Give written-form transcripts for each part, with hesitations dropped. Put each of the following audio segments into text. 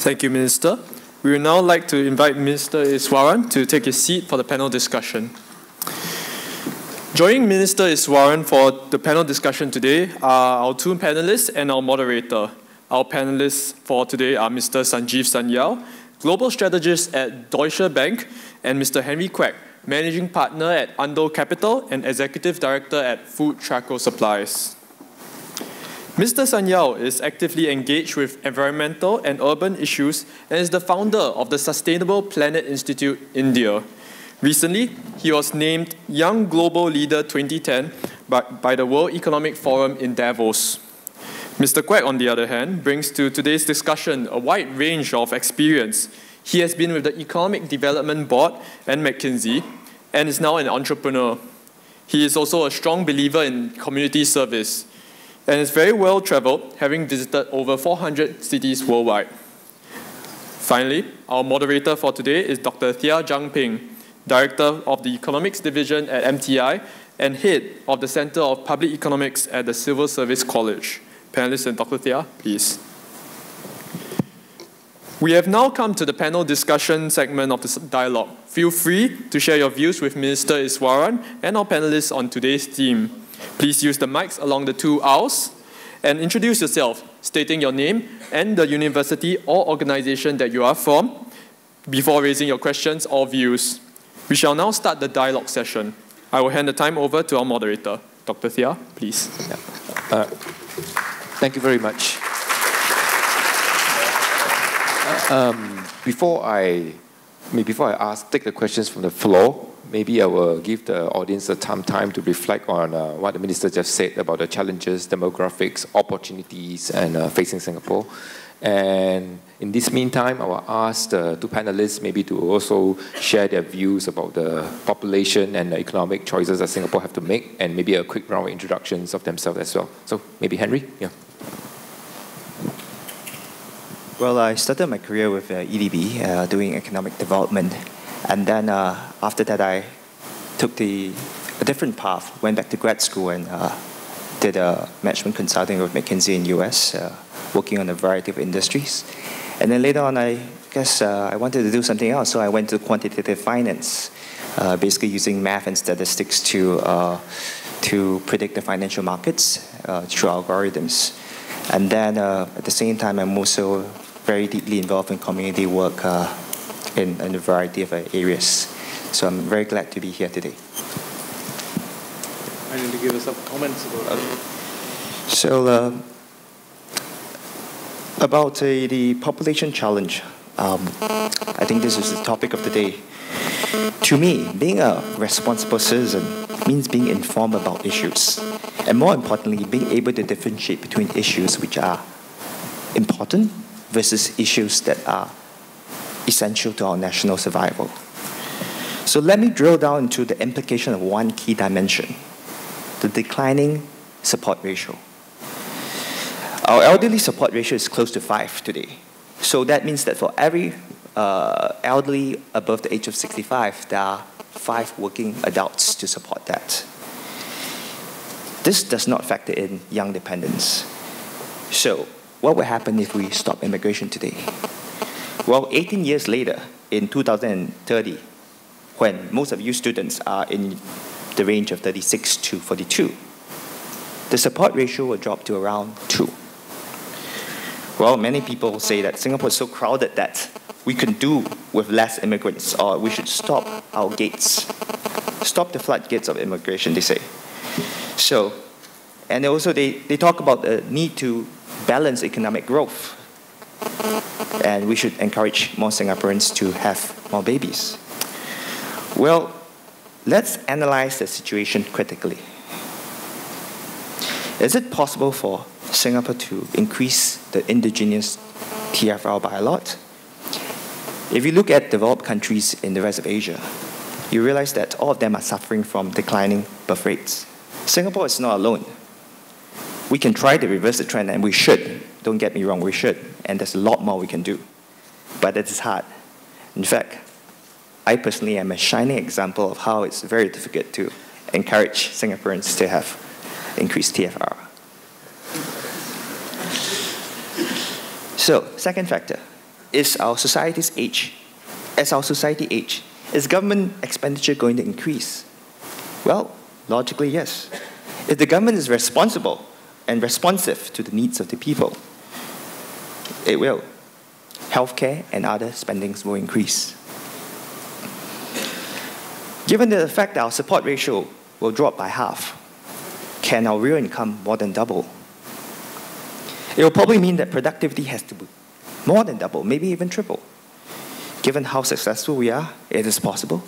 Thank you, Minister. We would now like to invite Mr. Iswaran to take his seat for the panel discussion. Joining Minister Iswaran for the panel discussion today are our two panelists and our moderator. Our panelists for today are Mr. Sanjeev Sanyal, Global Strategist at Deutsche Bank, and Mr. Henry Quek, Managing Partner at Ando Capital and Executive Director at Food Traco Supplies. Mr. Sanyal is actively engaged with environmental and urban issues and is the founder of the Sustainable Planet Institute India. Recently, he was named Young Global Leader 2010 by the World Economic Forum in Davos. Mr. Quek, on the other hand, brings to today's discussion a wide range of experience. He has been with the Economic Development Board and McKinsey and is now an entrepreneur. He is also a strong believer in community service and is very well traveled, having visited over 400 cities worldwide. Finally, our moderator for today is Dr. Thia Jang Ping, Director of the Economics Division at MTI and Head of the Center of Public Economics at the Civil Service College. Panelists and Dr. Thia, please. We have now come to the panel discussion segment of the dialogue. Feel free to share your views with Minister Iswaran and our panelists on today's theme. Please use the mics along the two aisles and introduce yourself, stating your name and the university or organization that you are from before raising your questions or views. We shall now start the dialogue session. I will hand the time over to our moderator. Dr. Thia, please. Thank you very much. Before I take the questions from the floor, maybe I will give the audience some time to reflect on what the Minister just said about the challenges, demographics, opportunities, and facing Singapore. And in this meantime, I will ask the two panelists maybe to also share their views about the population and the economic choices that Singapore have to make, and maybe a quick round of introductions of themselves as well. So maybe Henry, yeah. Well, I started my career with EDB, doing economic development. And then after that, I took a different path, went back to grad school and did management consulting with McKinsey in the US, working on a variety of industries. And then later on, I guess I wanted to do something else, so I went to quantitative finance, basically using math and statistics to predict the financial markets through algorithms. And then at the same time, I'm also very deeply involved in community work in a variety of areas. So I'm very glad to be here today. I need to give us some comments about that. So about the population challenge, I think this is the topic of the day. To me, being a responsible citizen means being informed about issues, and more importantly, being able to differentiate between issues which are important versus issues that are essential to our national survival. So let me drill down into the implication of one key dimension, the declining support ratio. Our elderly support ratio is close to 5 today. So that means that for every elderly above the age of 65, there are 5 working adults to support that. This does not factor in young dependents. So what will happen if we stop immigration today? Well, 18 years later, in 2030, when most of you students are in the range of 36 to 42, the support ratio will drop to around 2. Well, many people say that Singapore is so crowded that we can do with less immigrants, or we should stop our gates. Stop the floodgates of immigration, they say. So, and also they talk about the need to balance economic growth. And we should encourage more Singaporeans to have more babies. Well, let's analyze the situation critically. Is it possible for Singapore to increase the indigenous TFR by a lot? If you look at developed countries in the rest of Asia, you realize that all of them are suffering from declining birth rates. Singapore is not alone. We can try to reverse the trend, and we should. Don't get me wrong, we should. And there's a lot more we can do. But it is hard. In fact, I personally am a shining example of how it's very difficult to encourage Singaporeans to have increased TFR. So, second factor, is our society's age. As our society age, is government expenditure going to increase? Well, logically, yes. If the government is responsible and responsive to the needs of the people, it will. Healthcare and other spendings will increase. Given the fact that our support ratio will drop by half, can our real income more than double? It will probably mean that productivity has to be more than double, maybe even triple. Given how successful we are, it is possible,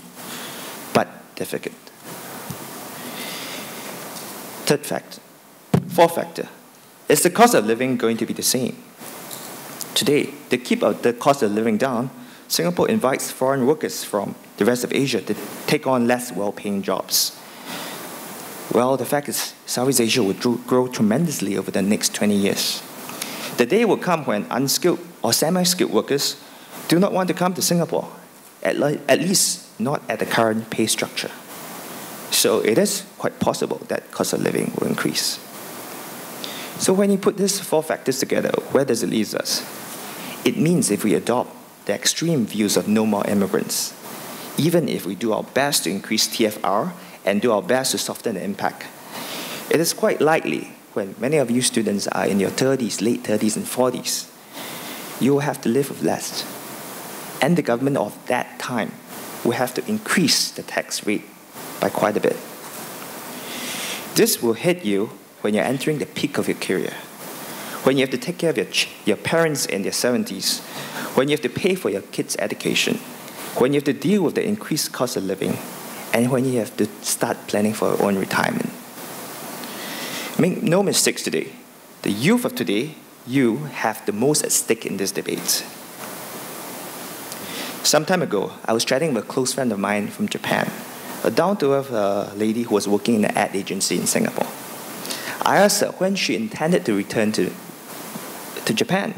but difficult. Fourth factor, is the cost of living going to be the same? Today, to keep the cost of living down, Singapore invites foreign workers from the rest of Asia to take on less well-paying jobs. Well, the fact is, Southeast Asia will grow tremendously over the next 20 years. The day will come when unskilled or semi-skilled workers do not want to come to Singapore, at least not at the current pay structure. So it is quite possible that cost of living will increase. So when you put these four factors together, where does it leave us? It means if we adopt the extreme views of no more immigrants, even if we do our best to increase TFR and do our best to soften the impact, it is quite likely when many of you students are in your 30s, late 30s and 40s, you will have to live with less. And the government of that time will have to increase the tax rate by quite a bit. This will hit you when you're entering the peak of your career, when you have to take care of your parents in their 70s, when you have to pay for your kids' education, when you have to deal with the increased cost of living, and when you have to start planning for your own retirement. Make no mistakes today. The youth of today, you have the most at stake in this debate. Some time ago, I was chatting with a close friend of mine from Japan, a down-to-earth lady who was working in an ad agency in Singapore. I asked her when she intended to return to Japan.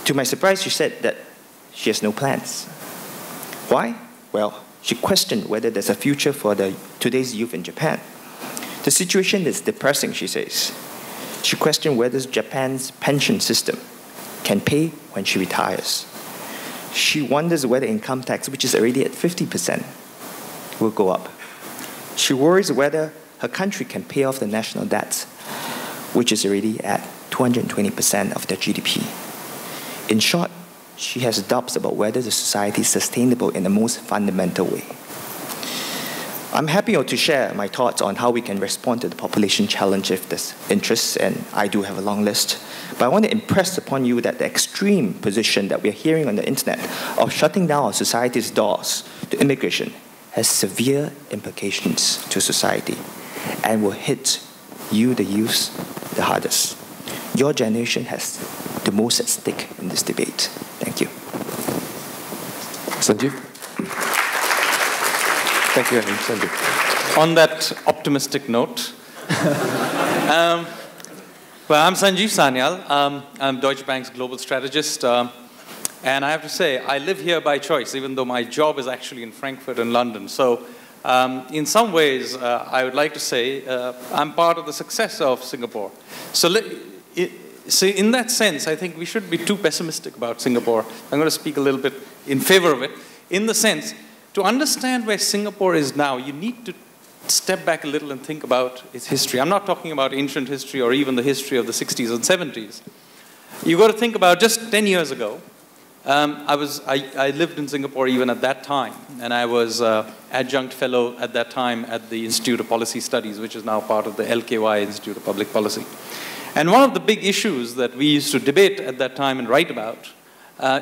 To my surprise, she said that she has no plans. Why? Well, she questioned whether there's a future for today's youth in Japan. The situation is depressing, she says. She questioned whether Japan's pension system can pay when she retires. She wonders whether income tax, which is already at 50%, will go up. She worries whether her country can pay off the national debt, which is already at 220% of their GDP. In short, she has doubts about whether the society is sustainable in the most fundamental way. I'm happy to share my thoughts on how we can respond to the population challenge if there's interest, and I do have a long list. But I want to impress upon you that the extreme position that we're hearing on the internet of shutting down our society's doors to immigration has severe implications to society and will hit you, the youth, the hardest. Your generation has the most at stake in this debate. Thank you. Sanjeev? Thank you, Sanjeev. On that optimistic note, well, I'm Sanjeev Sanyal. I'm Deutsche Bank's global strategist. And I have to say, I live here by choice, even though my job is actually in Frankfurt and London. So in some ways, I would like to say I'm part of the success of Singapore. So in that sense, I think we shouldn't be too pessimistic about Singapore. I'm going to speak a little bit in favor of it, in the sense, to understand where Singapore is now, you need to step back a little and think about its history. I'm not talking about ancient history or even the history of the 60s and 70s. You've got to think about just 10 years ago. I lived in Singapore even at that time, and I was adjunct fellow at that time at the Institute of Policy Studies, which is now part of the LKY Institute of Public Policy. And one of the big issues that we used to debate at that time and write about,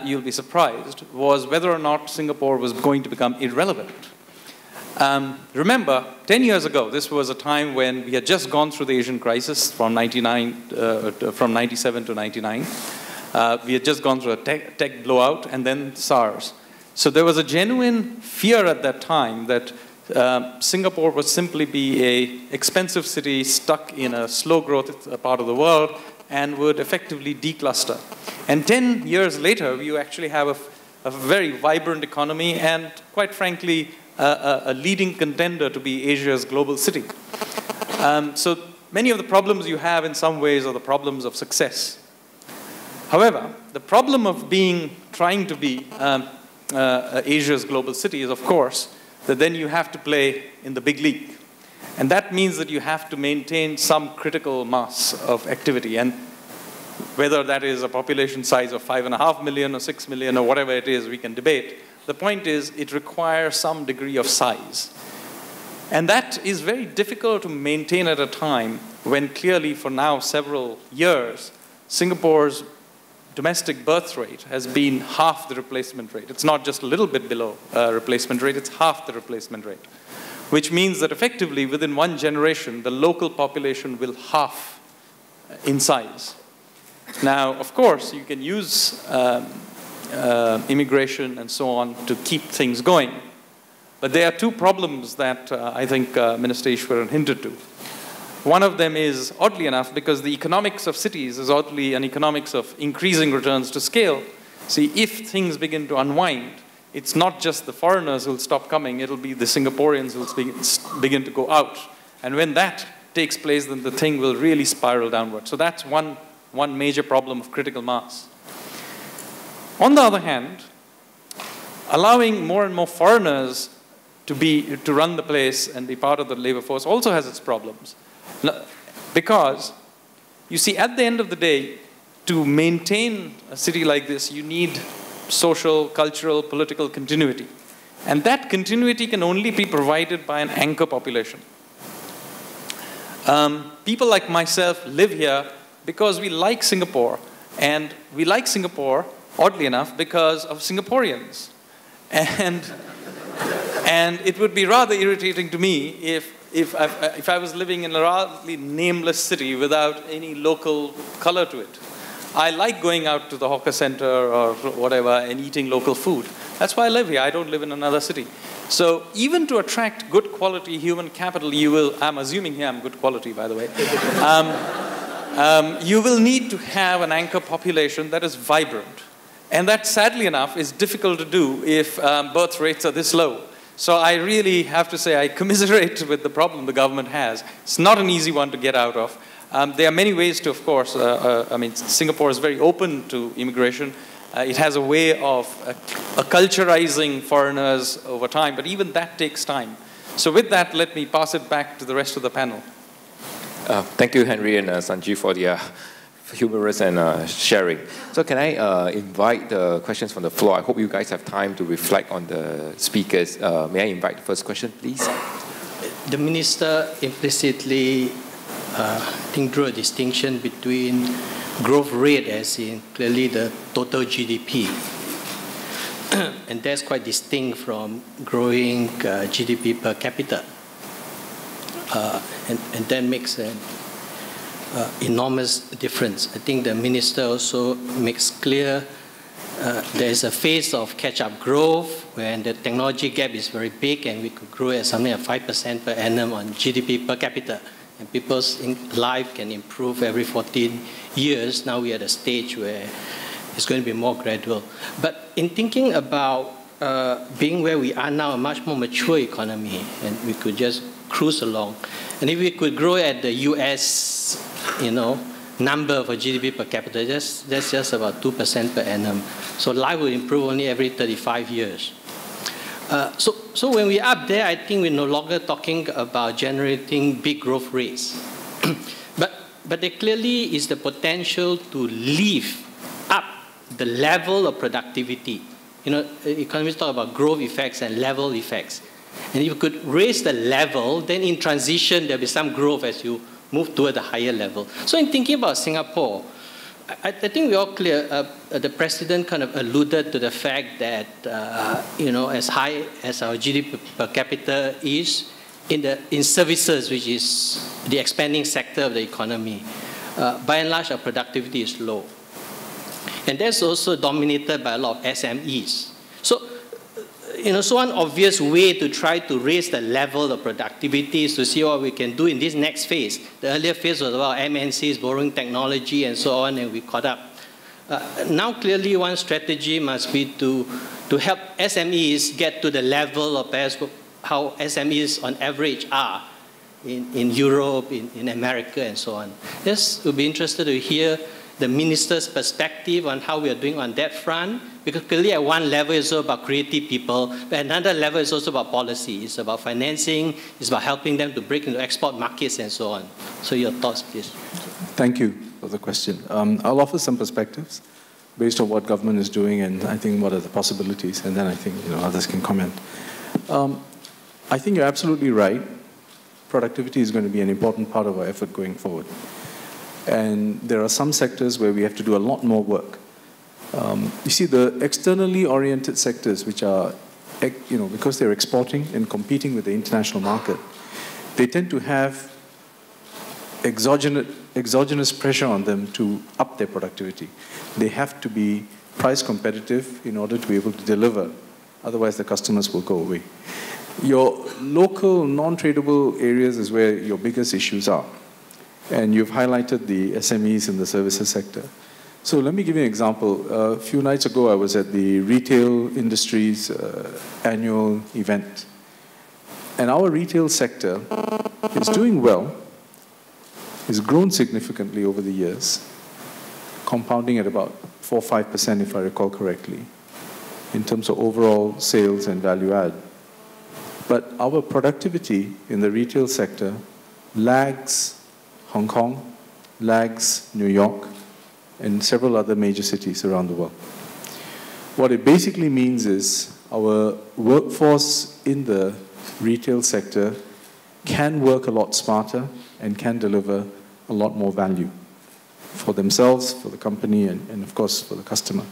you'll be surprised, was whether or not Singapore was going to become irrelevant. Remember, 10 years ago, this was a time when we had just gone through the Asian crisis from 97 to 99. We had just gone through a tech blowout and then SARS. So there was a genuine fear at that time that Singapore would simply be an expensive city stuck in a slow growth part of the world and would effectively decluster. And 10 years later, you actually have a very vibrant economy and, quite frankly, a leading contender to be Asia's global city. So many of the problems you have in some ways are the problems of success. However, the problem of trying to be Asia's global city is, of course, that then you have to play in the big league. And that means that you have to maintain some critical mass of activity. And whether that is a population size of 5.5 million or 6 million or whatever it is, we can debate. The point is, it requires some degree of size. And that is very difficult to maintain at a time when clearly for now several years, Singapore's domestic birth rate has been half the replacement rate. It's not just a little bit below replacement rate, it's half the replacement rate. Which means that effectively within one generation, the local population will half in size. Now, of course, you can use immigration and so on to keep things going. But there are two problems that I think Minister Iswaran hinted to. One of them is, oddly enough, because the economics of cities is oddly an economics of increasing returns to scale. See, if things begin to unwind, it's not just the foreigners who will stop coming, it'll be the Singaporeans who will begin to go out. And when that takes place, then the thing will really spiral downward. So that's one major problem of critical mass. On the other hand, allowing more and more foreigners to run the place and be part of the labor force also has its problems. Because, you see, at the end of the day, to maintain a city like this, you need social, cultural, political continuity. And that continuity can only be provided by an anchor population. People like myself live here because we like Singapore. And we like Singapore, oddly enough, because of Singaporeans. And it would be rather irritating to me if I was living in a rather nameless city without any local color to it. I like going out to the hawker center or whatever and eating local food. That's why I live here. I don't live in another city. So even to attract good quality human capital, I'm assuming here I'm good quality, by the way, you will need to have an anchor population that is vibrant. And that, sadly enough, is difficult to do if birth rates are this low. So I really have to say I commiserate with the problem the government has. It's not an easy one to get out of. There are many ways to, of course, Singapore is very open to immigration. It has a way of acculturizing foreigners over time, but even that takes time. So with that, let me pass it back to the rest of the panel. Thank you, Henry and Sanjeev, for the humorous and sharing. So can I invite the questions from the floor? I hope you guys have time to reflect on the speakers. May I invite the first question, please? The minister implicitly drew a distinction between growth rate, as in clearly the total GDP. And that's quite distinct from growing GDP per capita. And that makes an enormous difference. I think the minister also makes clear there is a phase of catch-up growth when the technology gap is very big and we could grow at something like 5% per annum on GDP per capita. And people's life can improve every 14 years. Now we're at a stage where it's going to be more gradual. But in thinking about being where we are now, a much more mature economy, and we could just cruise along. And if we could grow at the US, number for GDP per capita, that's just about 2% per annum. So life will improve only every 35 years. So when we're up there, I think we're no longer talking about generating big growth rates. but there clearly is the potential to lift up the level of productivity. Economists talk about growth effects and level effects. And if you could raise the level, then in transition, there'll be some growth as you move toward a higher level. So in thinking about Singapore, I think we're all clear. The president kind of alluded to the fact that, as high as our GDP per capita is, in services, which is the expanding sector of the economy, by and large, our productivity is low. And that's also dominated by a lot of SMEs. So one obvious way to try to raise the level of productivity is to see what we can do in this next phase. The earlier phase was about MNCs borrowing technology and so on, and we caught up. Now, clearly, one strategy must be to help SMEs get to the level of how SMEs on average are in Europe, in America, and so on. Yes, we'll be interested to hear the minister's perspective on how we are doing on that front? Because clearly at one level it's also about creative people, but another level is also about policy. It's about financing, it's about helping them to break into export markets and so on. So your thoughts, please. Thank you for the question. I'll offer some perspectives based on what government is doing and I think what are the possibilities, and then I think others can comment. I think you're absolutely right. Productivity is going to be an important part of our effort going forward. And there are some sectors where we have to do a lot more work. You see, the externally oriented sectors, which are, because they're exporting and competing with the international market, they tend to have exogenous pressure on them to up their productivity. They have to be price competitive in order to be able to deliver. Otherwise, the customers will go away. Your local, non-tradable areas is where your biggest issues are. And you've highlighted the SMEs in the services sector. So let me give you an example. A few nights ago, I was at the retail industry's annual event. And our retail sector is doing well, has grown significantly over the years, compounding at about 4 or 5%, if I recall correctly, in terms of overall sales and value add. But our productivity in the retail sector lags Hong Kong, lags New York, and several other major cities around the world. What it basically means is our workforce in the retail sector can work a lot smarter and can deliver a lot more value for themselves, for the company, and of course for the customer.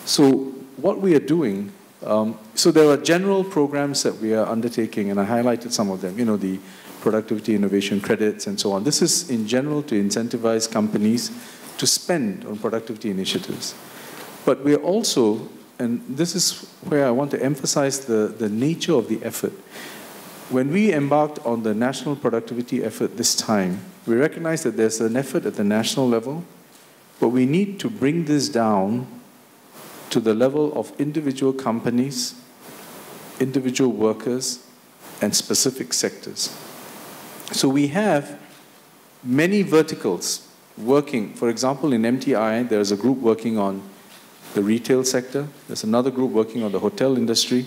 So what we are doing, so there are general programs that we are undertaking, and I highlighted some of them, the productivity innovation credits and so on. This is in general to incentivize companies to spend on productivity initiatives. But we are also, and this is where I want to emphasize the nature of the effort. When we embarked on the national productivity effort this time, we recognize that there's an effort at the national level, but we need to bring this down to the level of individual companies, individual workers, and specific sectors. So we have many verticals working. For example, in MTI, there's a group working on the retail sector. There's another group working on the hotel industry,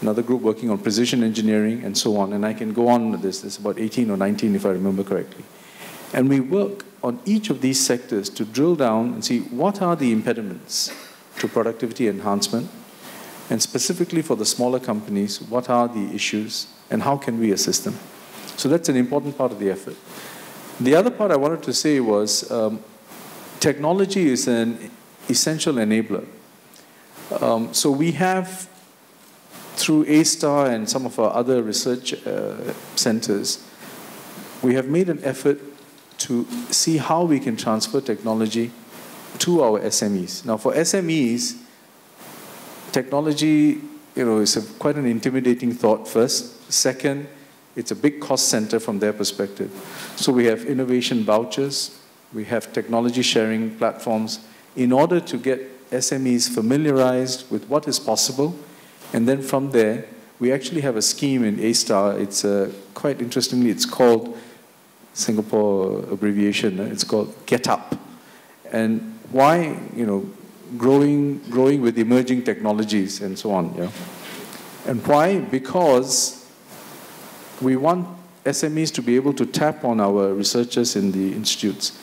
another group working on precision engineering, and so on. And I can go on with this. There's about 18 or 19, if I remember correctly. And we work on each of these sectors to drill down and see what are the impediments to productivity enhancement, and specifically for the smaller companies, what are the issues, and how can we assist them? So that's an important part of the effort. The other part I wanted to say was technology is an essential enabler. So we have, through A-STAR and some of our other research centers, we have made an effort to see how we can transfer technology to our SMEs. Now, for SMEs, technology, is quite an intimidating thought first. Second, it's a big cost center from their perspective. So we have innovation vouchers, we have technology sharing platforms in order to get SMEs familiarized with what is possible. And then from there, we actually have a scheme in A-STAR. It's quite interestingly, it's called, Singapore abbreviation, it's called Get Up. And why, growing with emerging technologies and so on. Yeah. And why? Because we want SMEs to be able to tap on our researchers in the institutes.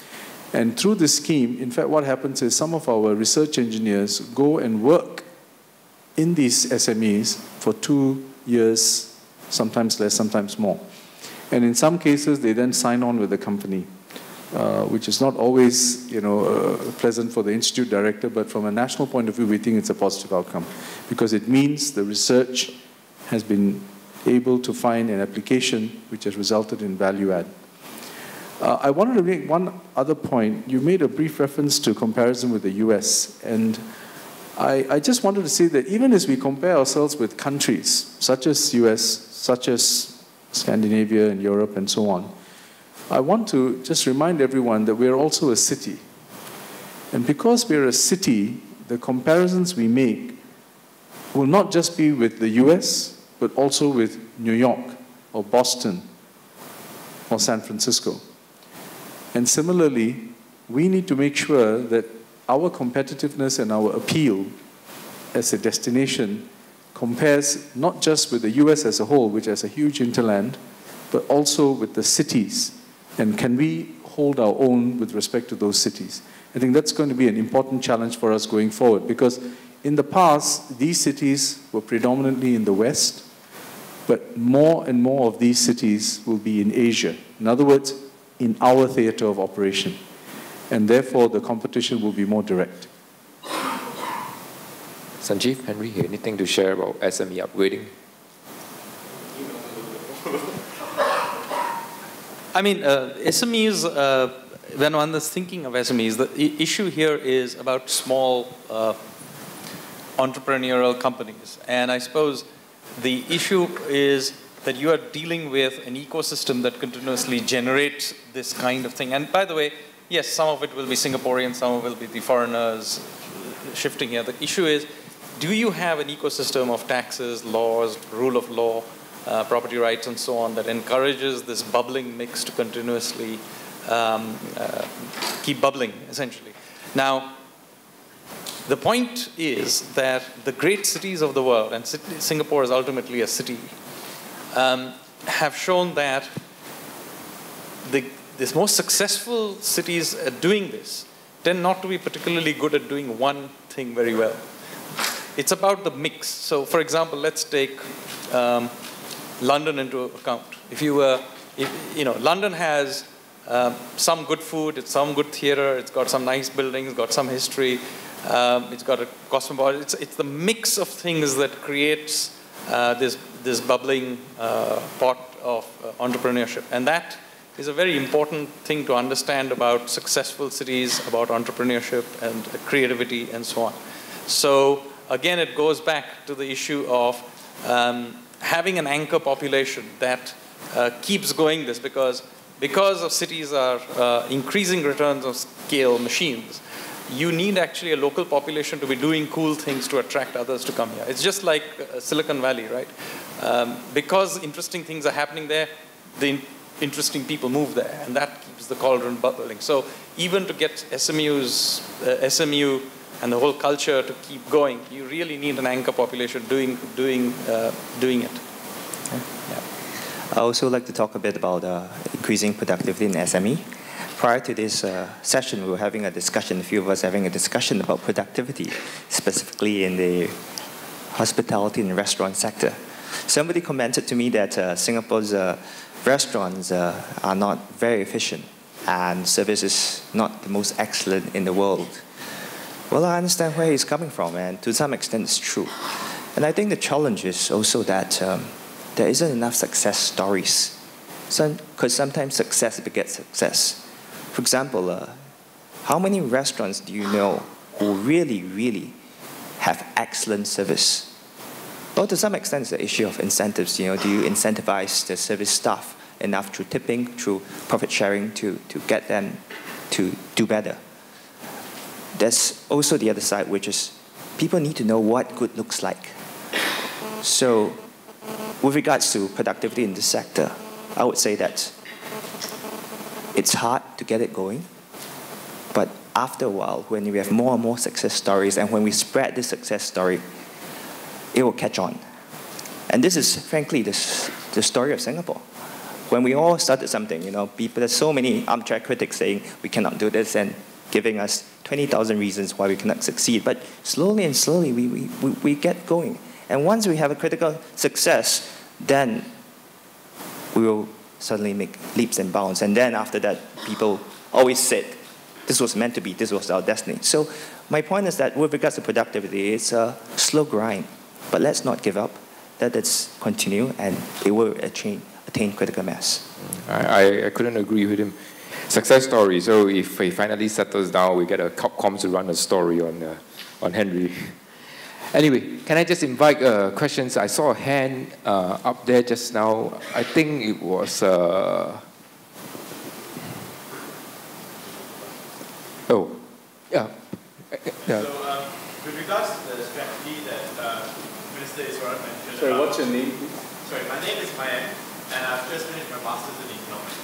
And through this scheme, in fact, what happens is some of our research engineers go and work in these SMEs for 2 years, sometimes less, sometimes more. And in some cases, they then sign on with the company, which is not always, pleasant for the institute director, but from a national point of view, we think it's a positive outcome because it means the research has been able to find an application which has resulted in value add. I wanted to make one other point. You made a brief reference to comparison with the US, and I just wanted to say that even as we compare ourselves with countries such as US, such as Scandinavia and Europe and so on, I want to just remind everyone that we're also a city. And because we're a city, the comparisons we make will not just be with the US, but also with New York or Boston or San Francisco. And similarly, we need to make sure that our competitiveness and our appeal as a destination compares not just with the US as a whole, which has a huge hinterland, but also with the cities. And can we hold our own with respect to those cities? I think that's going to be an important challenge for us going forward, because in the past, these cities were predominantly in the West, but more and more of these cities will be in Asia. In other words, in our theater of operation. And therefore, the competition will be more direct. Sanjeev, Henry, anything to share about SME upgrading? I mean, SMEs, when one is thinking of SMEs, the issue here is about small entrepreneurial companies. And I suppose the issue is that you are dealing with an ecosystem that continuously generates this kind of thing. And by the way, yes, some of it will be Singaporean, some of it will be the foreigners shifting here. The issue is, do you have an ecosystem of taxes, laws, rule of law, property rights, and so on that encourages this bubbling mix to continuously keep bubbling, essentially? Now, the point is that the great cities of the world, and Singapore is ultimately a city, have shown that the most successful cities at doing this tend not to be particularly good at doing one thing very well. It's about the mix. So, for example, let's take London into account. London has some good food, it's some good theater, it's got some nice buildings, got some history, it's got a cosmopolitan. It's the mix of things that creates this bubbling pot of entrepreneurship, and that is a very important thing to understand about successful cities, about entrepreneurship and creativity and so on. So again, it goes back to the issue of having an anchor population that keeps going this, because of cities are increasing returns of scale machines. You need actually a local population to be doing cool things to attract others to come here. It's just like Silicon Valley, right? Because interesting things are happening there, the interesting people move there, and that keeps the cauldron bubbling. So even to get SMU and the whole culture to keep going, you really need an anchor population doing it. Yeah. I also like to talk a bit about increasing productivity in SME. Prior to this session, we were having a discussion, a few of us having a discussion about productivity, specifically in the hospitality and restaurant sector. Somebody commented to me that Singapore's restaurants are not very efficient and service is not the most excellent in the world. Well, I understand where he's coming from, and to some extent it's true. And I think the challenge is also that there isn't enough success stories, because sometimes success begets success. For example, how many restaurants do you know who really, really have excellent service? Well, to some extent, it's the issue of incentives. Do you incentivize the service staff enough through tipping, through profit sharing to get them to do better? There's also the other side, which is people need to know what good looks like. So with regards to productivity in this sector, I would say that it's hard to get it going, but after a while, when we have more and more success stories, and when we spread this success story, it will catch on. And this is, frankly, the story of Singapore. When we all started something, there's so many armchair critics saying we cannot do this and giving us 20,000 reasons why we cannot succeed. But slowly and slowly, we get going. And once we have a critical success, then we will suddenly make leaps and bounds. And then after that, people always said, this was meant to be, this was our destiny. So my point is that with regards to productivity, it's a slow grind. But let's not give up. Let's continue, and it will attain critical mass. I couldn't agree with him. Success story. So if he finally settles down, we get a Copcom to run a story on Henry. Anyway, can I just invite questions? I saw a hand up there just now. I think it was... yeah. So, with regards to the strategy that Minister Iswaran mentioned... Sorry, what's your name, please? Sorry, my name is Mayank, and I've just finished my Master's in Economics.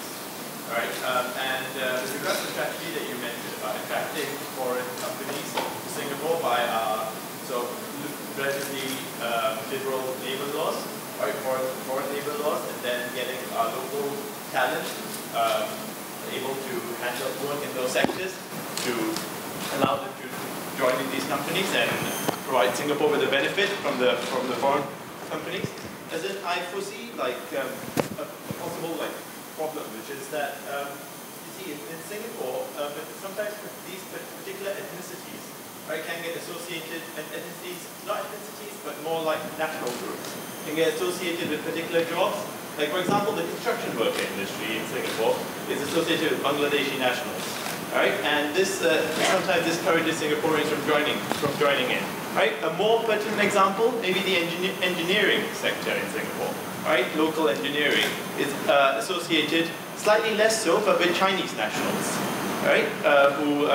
All right, with regards to the strategy that you mentioned about talent able to handle work in those sectors to allow them to join in these companies and provide Singapore with a benefit from the foreign companies. As in, I foresee like a possible like problem, which is that you see in Singapore, sometimes these particular ethnicities, right, can get associated, and ethnicities, not ethnicities, but more like national groups, can get associated with particular jobs. Like for example, the construction worker industry in Singapore is associated with Bangladeshi nationals, right? And this sometimes discourages Singaporeans from joining in, right? A more pertinent example, maybe the engineering sector in Singapore, right? Local engineering is associated, slightly less so, but with Chinese nationals, right? Who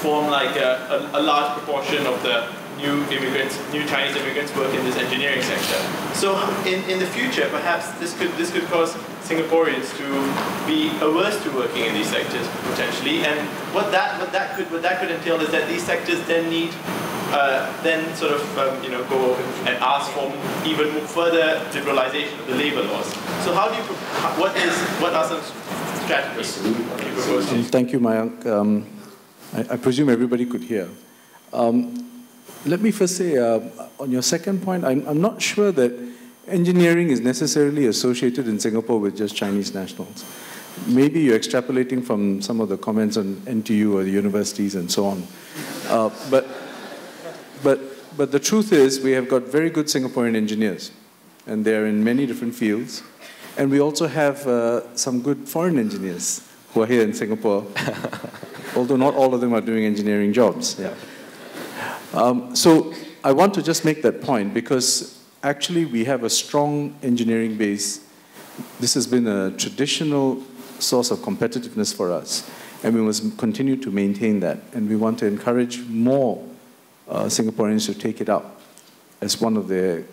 form like a large proportion of the new Chinese immigrants work in this engineering sector. So in the future, perhaps this could cause Singaporeans to be averse to working in these sectors potentially. And what that could entail is that these sectors then need sort of go and ask for even further liberalization of the labor laws. So how do you what are some strategies you propose? Thank you, Mayank. I presume everybody could hear. Let me first say, on your second point, I'm not sure that engineering is necessarily associated in Singapore with just Chinese nationals. Maybe you're extrapolating from some of the comments on NTU or the universities and so on. But the truth is, we have got very good Singaporean engineers, and they're in many different fields. And we also have some good foreign engineers who are here in Singapore, although not all of them are doing engineering jobs. Yeah. So I want to just make that point because actually we have a strong engineering base. This has been a traditional source of competitiveness for us, and we must continue to maintain that. And we want to encourage more Singaporeans to take it up as one of their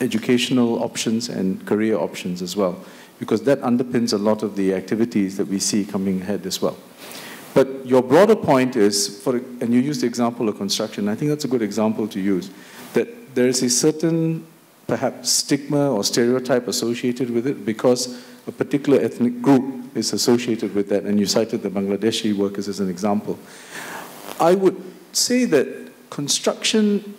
educational options and career options as well, because that underpins a lot of the activities that we see coming ahead as well. But your broader point is, and you used the example of construction, I think that's a good example to use, that there is a certain perhaps stigma or stereotype associated with it because a particular ethnic group is associated with that, and you cited the Bangladeshi workers as an example. I would say that construction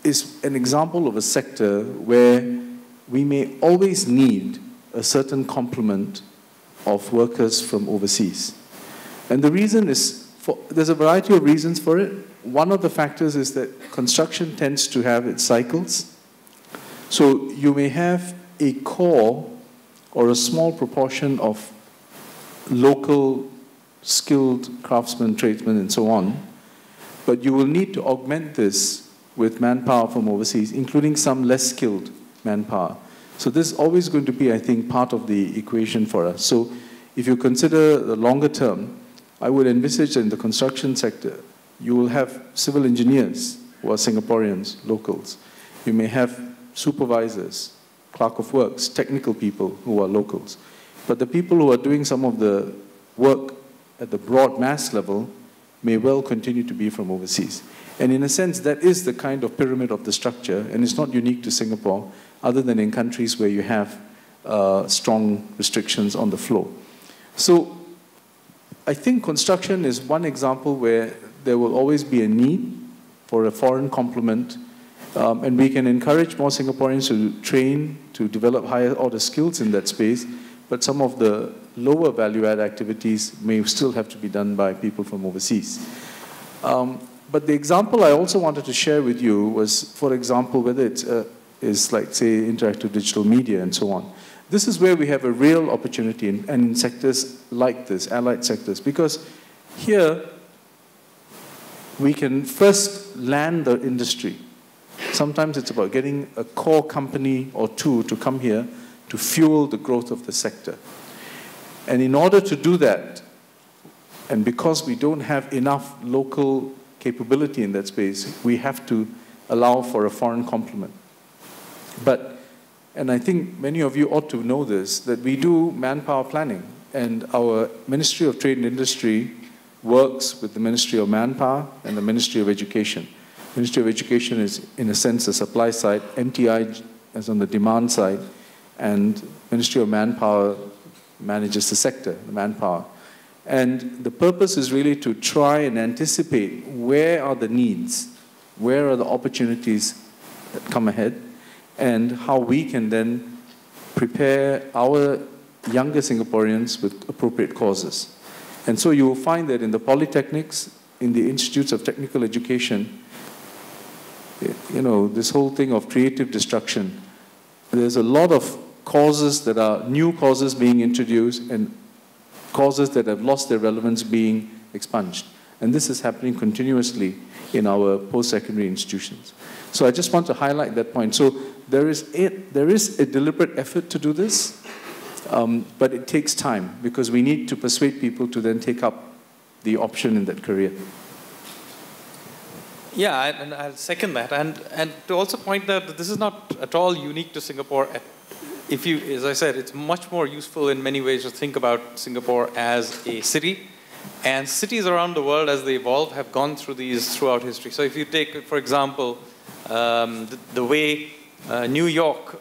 is an example of a sector where we may always need a certain complement of workers from overseas. And the reason is, there's a variety of reasons for it. One of the factors is that construction tends to have its cycles. So you may have a core or a small proportion of local skilled craftsmen, tradesmen, and so on, but you will need to augment this with manpower from overseas, including some less skilled manpower. So this is always going to be, I think, part of the equation for us. So if you consider the longer term, I would envisage that in the construction sector, you will have civil engineers who are Singaporeans, locals. You may have supervisors, clerk of works, technical people who are locals. But the people who are doing some of the work at the broad mass level may well continue to be from overseas. And in a sense, that is the kind of pyramid of the structure, and it's not unique to Singapore, other than in countries where you have strong restrictions on the flow. So I think construction is one example where there will always be a need for a foreign complement, and we can encourage more Singaporeans to train, to develop higher order skills in that space, but some of the lower value-add activities may still have to be done by people from overseas. But the example I also wanted to share with you was, for example, whether it's is like, say, interactive digital media and so on. This is where we have a real opportunity in sectors like this, allied sectors, because here we can first land the industry. Sometimes it's about getting a core company or two to come here to fuel the growth of the sector. And in order to do that, and because we don't have enough local capability in that space, we have to allow for a foreign complement. But, and I think many of you ought to know this, that we do manpower planning, and our Ministry of Trade and Industry works with the Ministry of Manpower and the Ministry of Education. Ministry of Education is, in a sense, the supply side, MTI is on the demand side, and Ministry of Manpower manages the sector, the manpower. And the purpose is really to try and anticipate where are the needs, where are the opportunities that come ahead, and how we can then prepare our younger Singaporeans with appropriate courses. And so you will find that in the polytechnics, in the institutes of technical education, you know, this whole thing of creative destruction, there's a lot of courses that are new courses being introduced and courses that have lost their relevance being expunged. And this is happening continuously in our post-secondary institutions. So I just want to highlight that point. So there is a deliberate effort to do this, but it takes time because we need to persuade people to then take up the option in that career. Yeah, and I'll second that. And to also point out that this is not at all unique to Singapore. If you, as I said, it's much more useful in many ways to think about Singapore as a city. And cities around the world, as they evolve, have gone through these throughout history. So if you take, for example, the way New York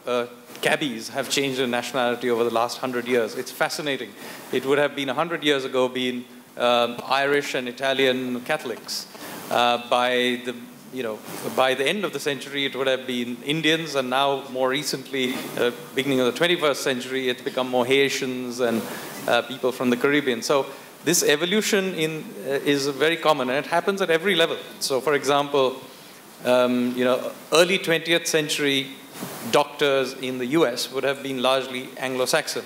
cabbies have changed their nationality over the last 100 years, it's fascinating. It would have been 100 years ago been Irish and Italian Catholics. By the end of the century, it would have been Indians, and now more recently, beginning of the 21st century, it's become more Haitians and people from the Caribbean. So this evolution is very common, and it happens at every level. So, for example, early 20th century doctors in the U.S. would have been largely Anglo-Saxon.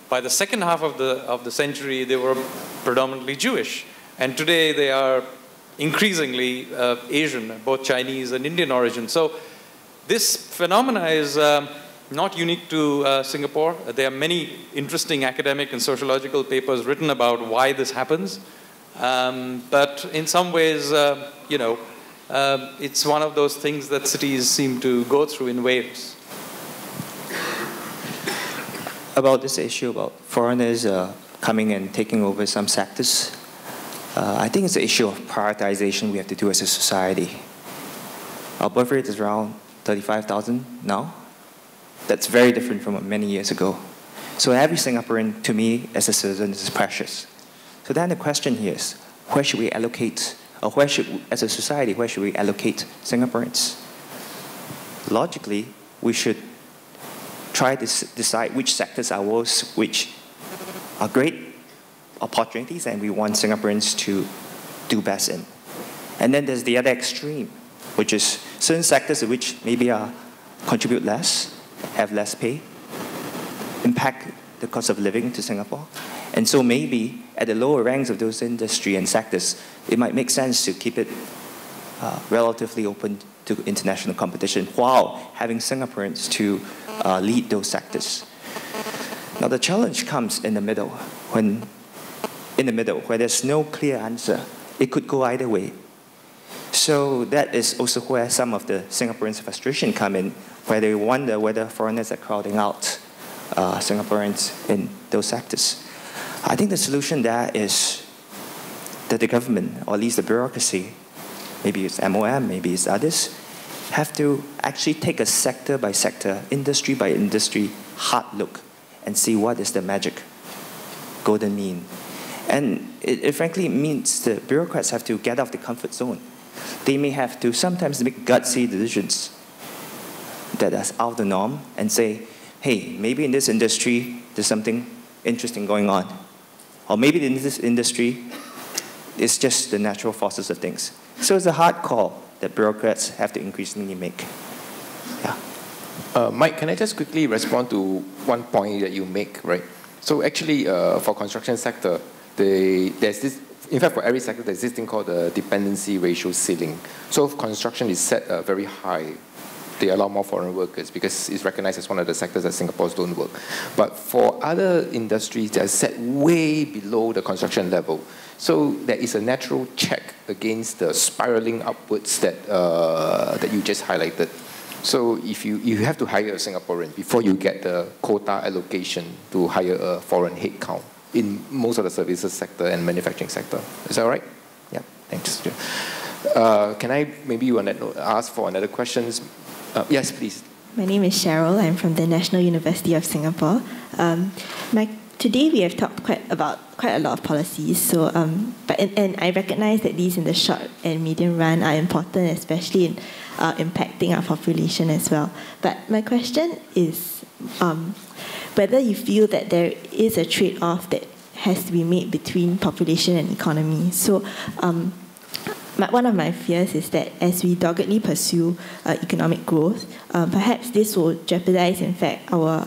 By the second half of the century, they were predominantly Jewish, and today they are increasingly Asian, both Chinese and Indian origin. So this phenomena is not unique to Singapore. There are many interesting academic and sociological papers written about why this happens. But in some ways, it's one of those things that cities seem to go through in waves. About this issue about foreigners coming and taking over some sectors, I think it's an issue of prioritization we have to do as a society. Our birth rate is around 35,000 now. That's very different from many years ago. So every Singaporean, to me, as a citizen, is precious. So then the question here is, where should we allocate, or as a society, where should we allocate Singaporeans? Logically, we should try to decide which sectors are which are great opportunities and we want Singaporeans to do best in. And then there's the other extreme, which is certain sectors which maybe contribute less, have less pay, impact the cost of living to Singapore. And so maybe at the lower ranks of those industry and sectors, it might make sense to keep it relatively open to international competition while having Singaporeans to lead those sectors. Now the challenge comes in the middle, where there's no clear answer. It could go either way. So that is also where some of the Singaporeans' frustration come in, where they wonder whether foreigners are crowding out Singaporeans in those sectors. I think the solution there is that the government, or at least the bureaucracy, maybe it's MOM, maybe it's others, have to actually take a sector by sector, industry by industry, hard look and see what is the magic golden mean. And it frankly means the bureaucrats have to get out of the comfort zone. They may have to sometimes make gutsy decisions that are out of the norm and say, hey, maybe in this industry there's something interesting going on. Or maybe in this industry it's just the natural forces of things. So it's a hard call that bureaucrats have to increasingly make. Yeah. Mike, can I just quickly respond to one point that you make, right? So actually, for construction sector, there's this, in fact, for every sector, there's this thing called the dependency ratio ceiling. So if construction is set very high, they allow more foreign workers because it's recognized as one of the sectors that Singapore's don't work. But for other industries, they're set way below the construction level. So there is a natural check against the spiraling upwards that, that you just highlighted. So if you have to hire a Singaporean before you get the quota allocation to hire a foreign headcount in most of the services sector and manufacturing sector. Is that all right? Yeah, thanks. Can I maybe ask for another question? Yes, please. My name is Cheryl. I'm from the National University of Singapore. My today we have talked quite a lot of policies. So, and I recognize that these in the short and medium run are important, especially in impacting our population as well. But my question is whether you feel that there is a trade-off that has to be made between population and economy. So, one of my fears is that as we doggedly pursue economic growth, perhaps this will jeopardize, in fact, our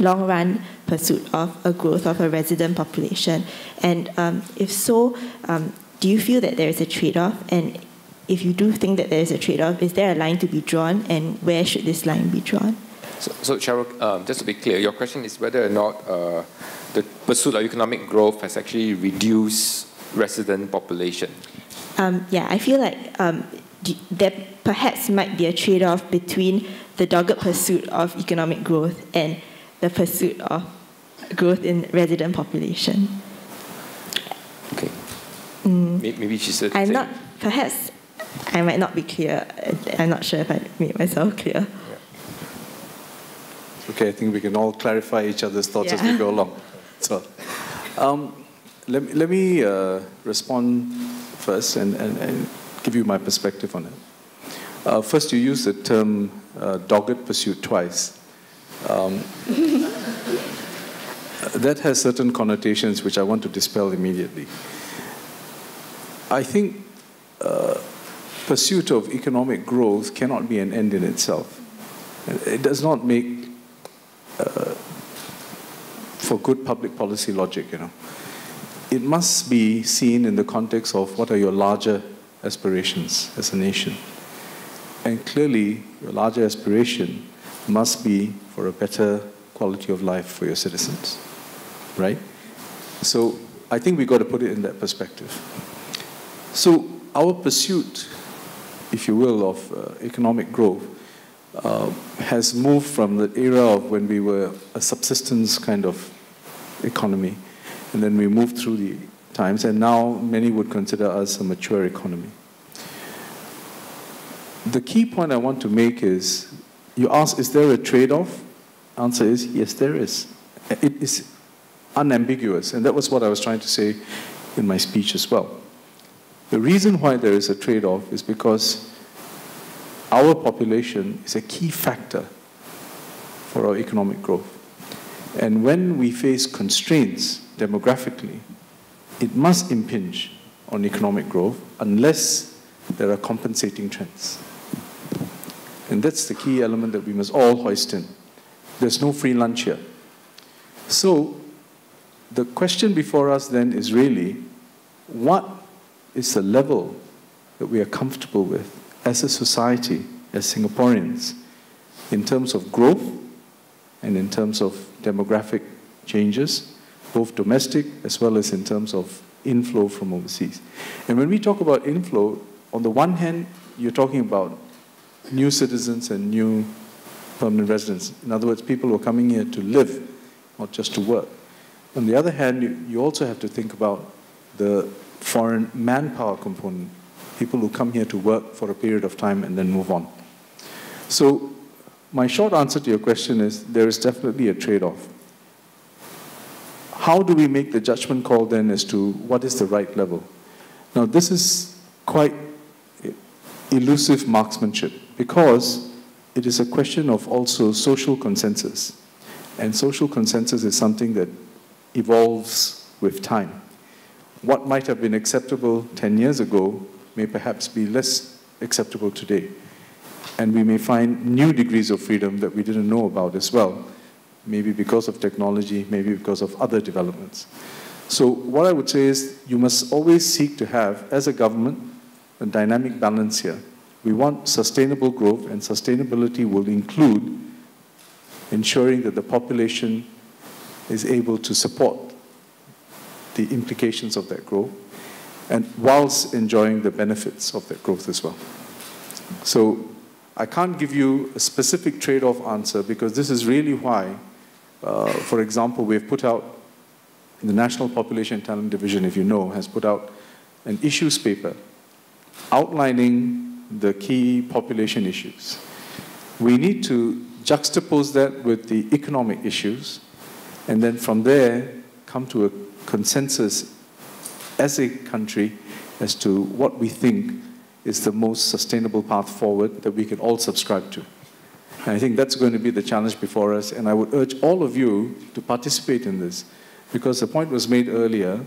long-run pursuit of a growth of a resident population. And if so, do you feel that there is a trade-off? And if you do think that there is a trade-off, is there a line to be drawn, and where should this line be drawn? So Cheryl, just to be clear, your question is whether or not the pursuit of economic growth has actually reduced resident population. Yeah, I feel like there perhaps might be a trade-off between the dogged pursuit of economic growth and the pursuit of growth in resident population. Okay. Maybe she said. Perhaps I might not be clear. I'm not sure if I made myself clear. Yeah. Okay, I think we can all clarify each other's thoughts as we go along. So, let me respond first and give you my perspective on it. First, you used the term dogged pursuit twice. That has certain connotations which I want to dispel immediately. I think pursuit of economic growth cannot be an end in itself. It does not make for good public policy logic, you know. It must be seen in the context of what are your larger aspirations as a nation. And clearly, your larger aspiration must be for a better quality of life for your citizens, right? So I think we've got to put it in that perspective. So our pursuit, if you will, of economic growth has moved from the era of when we were a subsistence kind of economy, and then we moved through the times, and now many would consider us a mature economy. The key point I want to make is, you ask, is there a trade-off? Answer is, yes, there is. It is unambiguous, and that was what I was trying to say in my speech as well. The reason why there is a trade-off is because our population is a key factor for our economic growth. And when we face constraints demographically, it must impinge on economic growth unless there are compensating trends. And that's the key element that we must all hoist in. There's no free lunch here. So the question before us then is really, what is the level that we are comfortable with as a society, as Singaporeans, in terms of growth and in terms of demographic changes, both domestic as well as in terms of inflow from overseas. And when we talk about inflow, on the one hand, you're talking about new citizens and new permanent residents. In other words, people who are coming here to live, not just to work. On the other hand, you also have to think about the foreign manpower component, people who come here to work for a period of time and then move on. So my short answer to your question is, there is definitely a trade-off. How do we make the judgment call then as to what is the right level? Now, this is quite elusive marksmanship because it is a question of also social consensus. And social consensus is something that evolves with time. What might have been acceptable 10 years ago may perhaps be less acceptable today. And we may find new degrees of freedom that we didn't know about as well, maybe because of technology, maybe because of other developments. So what I would say is you must always seek to have, as a government, a dynamic balance here. We want sustainable growth, and sustainability will include ensuring that the population is able to support the implications of that growth, and whilst enjoying the benefits of that growth as well. So I can't give you a specific trade-off answer because this is really why, for example, we've put out, the National Population Talent Division, if you know, has put out an issues paper outlining the key population issues. We need to juxtapose that with the economic issues And then from there, come to a consensus as a country as to what we think is the most sustainable path forward that we can all subscribe to. And I think that's going to be the challenge before us, and I would urge all of you to participate in this, because the point was made earlier,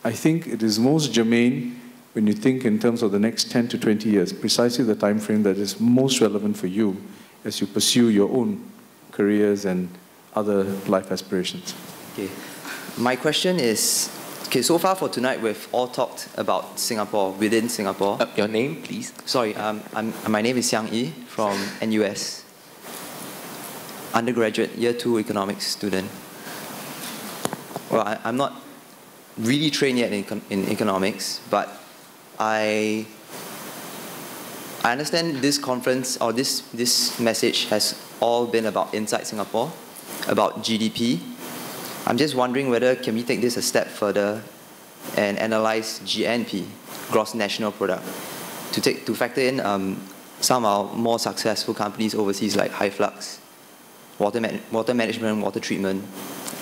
I think it is most germane when you think in terms of the next 10 to 20 years, precisely the time frame that is most relevant for you as you pursue your own careers and other life aspirations. Okay. My question is, okay, so far for tonight, we've all talked about Singapore, within Singapore. Your name, please? Sorry, my name is Xiang Yi from NUS. Undergraduate, year 2 economics student. Well, I'm not really trained yet in economics, but I understand this conference, or this message has all been about Inside Singapore, about GDP. I'm just wondering whether can we take this a step further and analyze GNP, gross national product, to factor in some of our more successful companies overseas like Hyflux, water management, water treatment,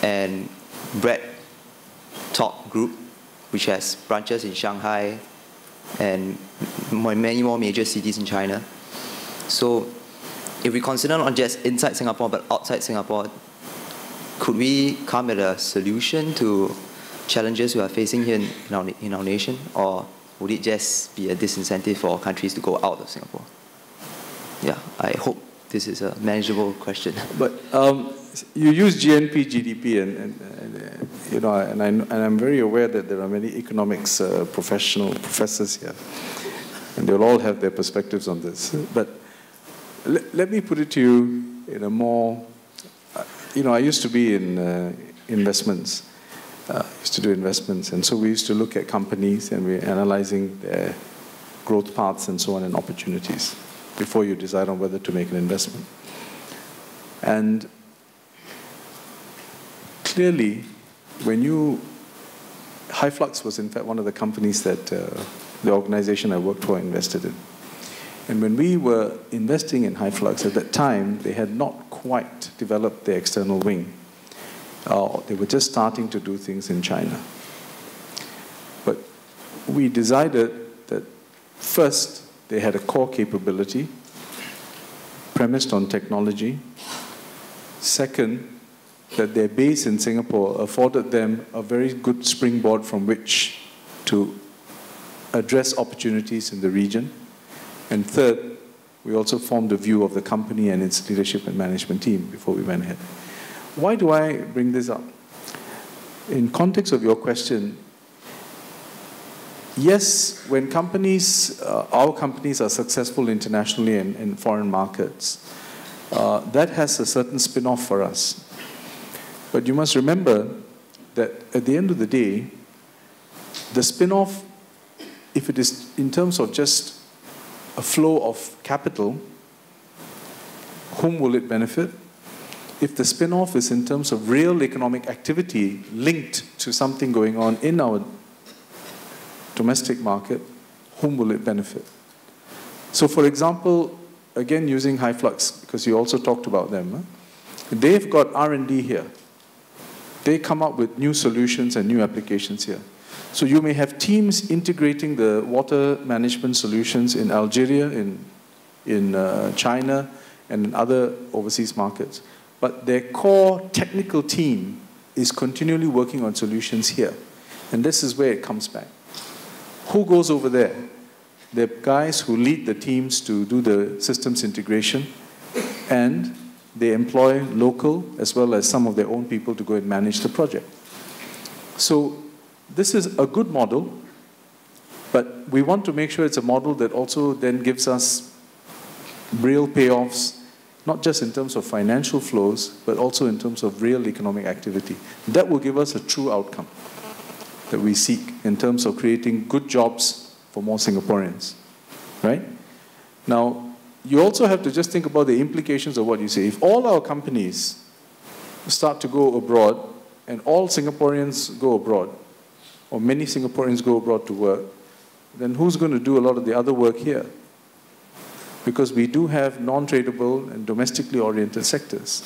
and Bread Talk Group, which has branches in Shanghai and many more major cities in China. So if we consider not just inside Singapore but outside Singapore, could we come at a solution to challenges we are facing here in our nation, or would it just be a disincentive for countries to go out of Singapore? Yeah, I hope this is a manageable question. But you use GNP, GDP, and I'm very aware that there are many economics professors here, and they'll all have their perspectives on this. But let me put it to you in a more, I used to be in investments. Used to do investments, and so we used to look at companies and we're analyzing their growth paths and so on and opportunities before you decide on whether to make an investment. And clearly, Hyflux was in fact one of the companies that the organization I worked for invested in. And when we were investing in Hyflux, at that time, they had not quite developed their external wing. They were just starting to do things in China. But we decided that first, they had a core capability premised on technology. Second, that their base in Singapore afforded them a very good springboard from which to address opportunities in the region. And third, we also formed a view of the company and its leadership and management team before we went ahead. Why do I bring this up? In context of your question, yes, when companies, our companies are successful internationally and in foreign markets, that has a certain spin-off for us. But you must remember that at the end of the day, the spin-off, if it is in terms of just a flow of capital, whom will it benefit? If the spin-off is in terms of real economic activity linked to something going on in our domestic market, whom will it benefit? So for example, again using Hyflux, because you also talked about them, they've got R&D here. They come up with new solutions and new applications here. So you may have teams integrating the water management solutions in Algeria, in China, and in other overseas markets. But their core technical team is continually working on solutions here. And this is where it comes back. Who goes over there? The guys who lead the teams to do the systems integration, and they employ local as well as some of their own people to go and manage the project. So this is a good model, but we want to make sure it's a model that also then gives us real payoffs, not just in terms of financial flows, but also in terms of real economic activity. That will give us a true outcome that we seek in terms of creating good jobs for more Singaporeans, right? Now, you also have to just think about the implications of what you say. If all our companies start to go abroad and all Singaporeans go abroad, or many Singaporeans go abroad to work, then who's going to do a lot of the other work here? Because we do have non-tradable and domestically oriented sectors.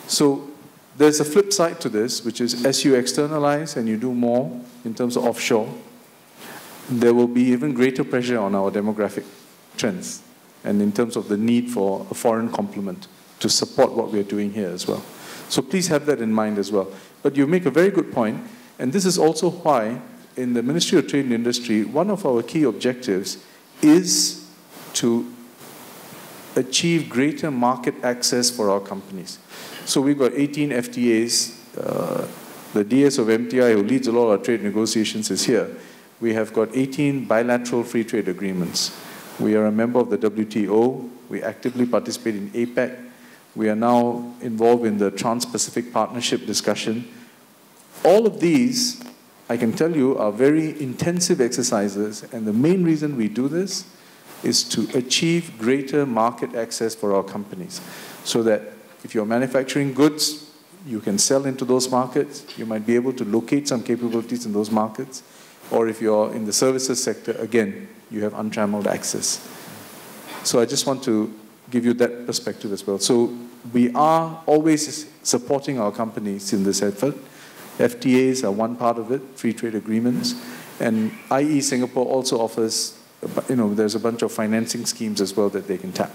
So there's a flip side to this, which is as you externalize and you do more in terms of offshore, there will be even greater pressure on our demographic trends and in terms of the need for a foreign complement to support what we're doing here as well. So please have that in mind as well. But you make a very good point, and this is also why in the Ministry of Trade and Industry, one of our key objectives is to achieve greater market access for our companies. So we've got 18 FTAs. The DS of MTI, who leads a lot of our trade negotiations, is here. We have got 18 bilateral free trade agreements. We are a member of the WTO. We actively participate in APEC. We are now involved in the Trans-Pacific Partnership discussion. All of these, I can tell you, are very intensive exercises, and the main reason we do this is to achieve greater market access for our companies, so that if you're manufacturing goods, you can sell into those markets. You might be able to locate some capabilities in those markets. Or if you're in the services sector, again, you have untrammeled access. So I just want to give you that perspective as well. So we are always supporting our companies in this effort. FTAs are one part of it, free trade agreements. And IE Singapore also offers, there's a bunch of financing schemes as well that they can tap.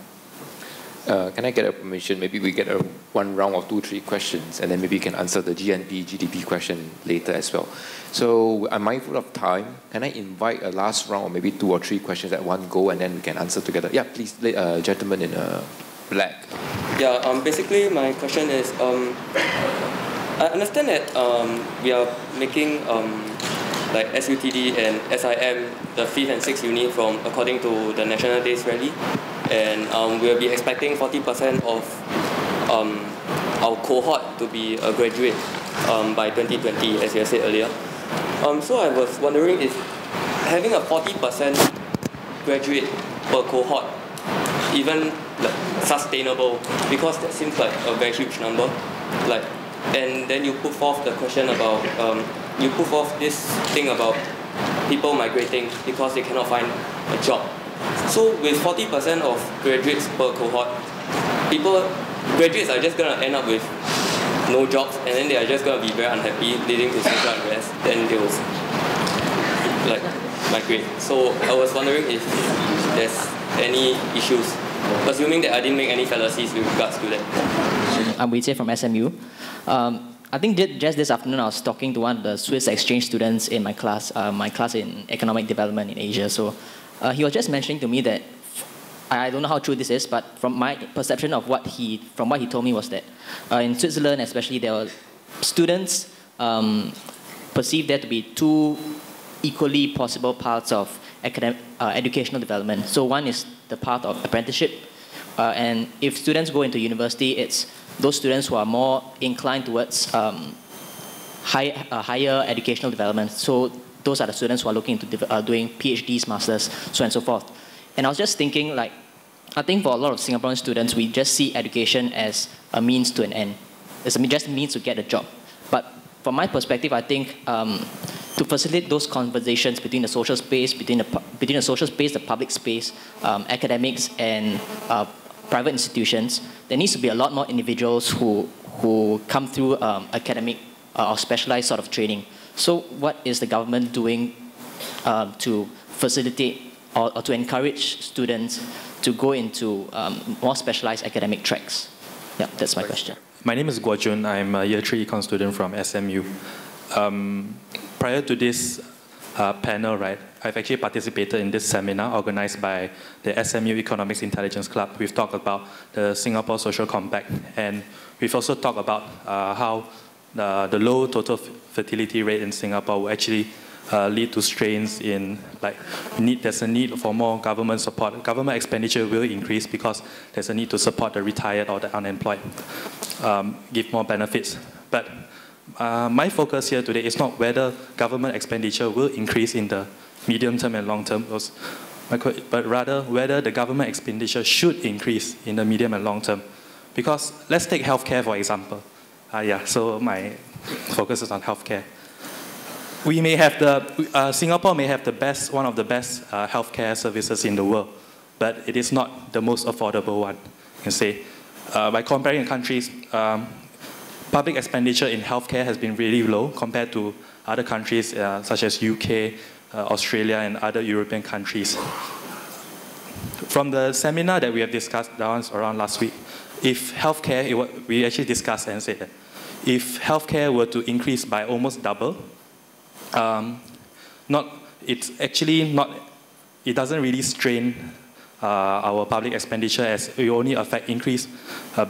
Can I get a permission? Maybe we get one round of 2-3 questions, and then maybe you can answer the GNP, GDP question later as well. So I'm mindful of time. Can I invite a last round, or maybe 2 or 3 questions at one go, and then we can answer together? Yeah, please, gentleman in black. Yeah, basically my question is, I understand that we are making like SUTD and SIM the 5th and 6th uni according to the National Days Rally. And we'll be expecting 40% of our cohort to be a graduate by 2020, as you said earlier. So I was wondering if having a 40% graduate per cohort even sustainable, because that seems like a very huge number. And then you put forth the question about you put forth this thing about people migrating because they cannot find a job. So with 40% of graduates per cohort, graduates are just going to end up with no jobs, and then they are just going to be very unhappy, leading to social unrest. Then they will migrate. So I was wondering if there's any issues, assuming that I didn't make any fallacies with regards to that. I'm Wei from SMU. I think just this afternoon I was talking to one of the Swiss exchange students in my class in Economic Development in Asia. So he was just mentioning to me that, I don't know how true this is, but from my perception of what he told me was that in Switzerland especially, there were students perceived there to be 2 equally possible parts of educational development. So one is the path of apprenticeship, and if students go into university, it's those students who are more inclined towards higher educational development. So those are the students who are looking into doing PhDs, masters, so on and so forth. And I was just thinking, I think for a lot of Singaporean students, we just see education as a means to an end. It's just a means to get a job. But from my perspective, I think to facilitate those conversations between the social space, between the social space, the public space, academics, and private institutions, there needs to be a lot more individuals who come through academic or specialized sort of training. So what is the government doing to facilitate or to encourage students to go into more specialized academic tracks? Yeah, that's my question. My name is Guo Jun. I'm a Year 3 econ student from SMU. Prior to this panel, right, I've actually participated in this seminar organized by the SMU Economics Intelligence Club. We've talked about the Singapore Social Compact, and we've also talked about how the low total fertility rate in Singapore will actually lead to strains in, there's a need for more government support. Government expenditure will increase because there's a need to support the retired or the unemployed, give more benefits. But my focus here today is not whether government expenditure will increase in the medium term and long term, but rather whether the government expenditure should increase in the medium and long term. Because let's take healthcare for example. So my focus is on healthcare. We may have Singapore may have one of the best healthcare services in the world, but it is not the most affordable one, you can say. By comparing countries, public expenditure in healthcare has been really low compared to other countries such as UK, Australia, and other European countries. From the seminar that we have discussed around last week, if healthcare, we actually discussed and said that if healthcare were to increase by almost double, it doesn't really strain our public expenditure, as it only increase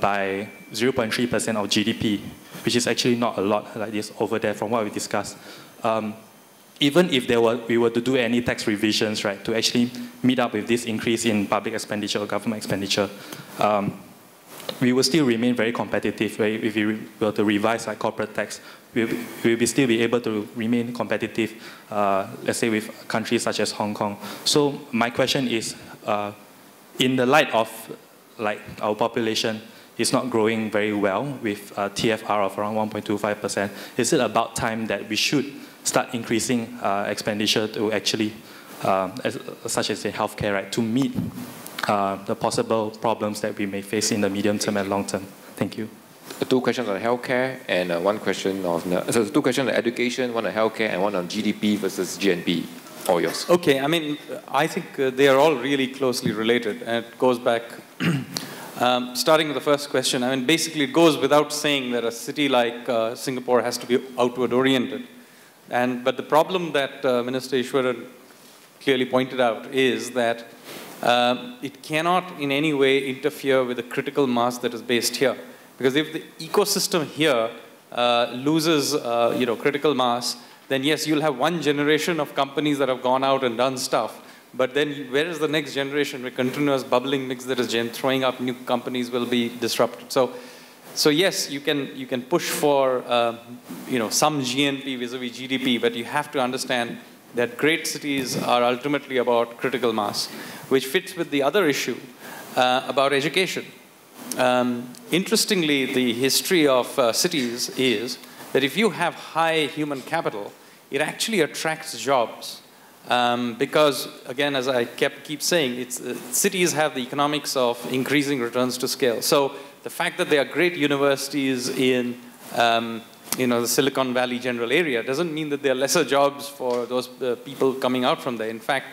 by 0.3% of GDP, which is actually not a lot like this over there from what we discussed. Even if we were to do any tax revisions, right, to actually meet up with this increase in public expenditure or government expenditure, we will still remain very competitive. Right? If we were to revise like corporate tax, we will still be able to remain competitive, let's say with countries such as Hong Kong. So my question is, in the light of like our population is not growing very well with TFR of around 1.25%, is it about time that we should start increasing expenditure to actually, such as in healthcare, right, to meet the possible problems that we may face in the medium term and long term? Thank you. Two questions on healthcare and one question on two questions on education, one on healthcare and one on GDP versus GNP. All yours. Okay, I mean, I think they are all really closely related, and it goes back. Starting with the first question, I mean, basically it goes without saying that a city like Singapore has to be outward oriented. But the problem that Minister Iswaran clearly pointed out is that it cannot in any way interfere with the critical mass that is based here. Because if the ecosystem here loses critical mass, then yes, you'll have one generation of companies that have gone out and done stuff. But then where is the next generation where continuous bubbling mix that is throwing up new companies will be disrupted? So yes, you can push for some GNP vis-a-vis GDP, but you have to understand that great cities are ultimately about critical mass, which fits with the other issue about education. Interestingly, the history of cities is that if you have high human capital, it actually attracts jobs. Because, again, as I keep saying, cities have the economics of increasing returns to scale. So the fact that there are great universities in the Silicon Valley general area doesn't mean that there are lesser jobs for those people coming out from there. In fact,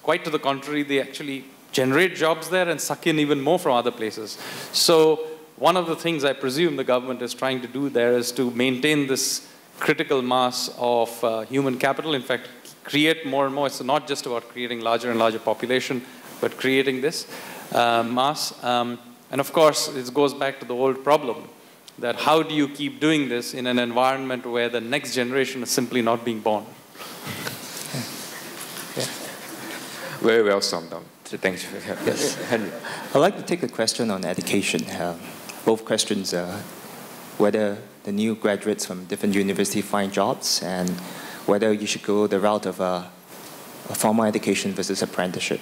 quite to the contrary, they actually generate jobs there and suck in even more from other places. So one of the things I presume the government is trying to do there is to maintain this critical mass of human capital. In fact, create more and more. It's not just about creating larger and larger population, but creating this mass. And of course, it goes back to the old problem that how do you keep doing this in an environment where the next generation is simply not being born? Yeah. Very well summed up. Thanks. Yes, Henry. I'd like to take the question on education. Both questions, whether the new graduates from different universities find jobs and whether you should go the route of a formal education versus apprenticeship.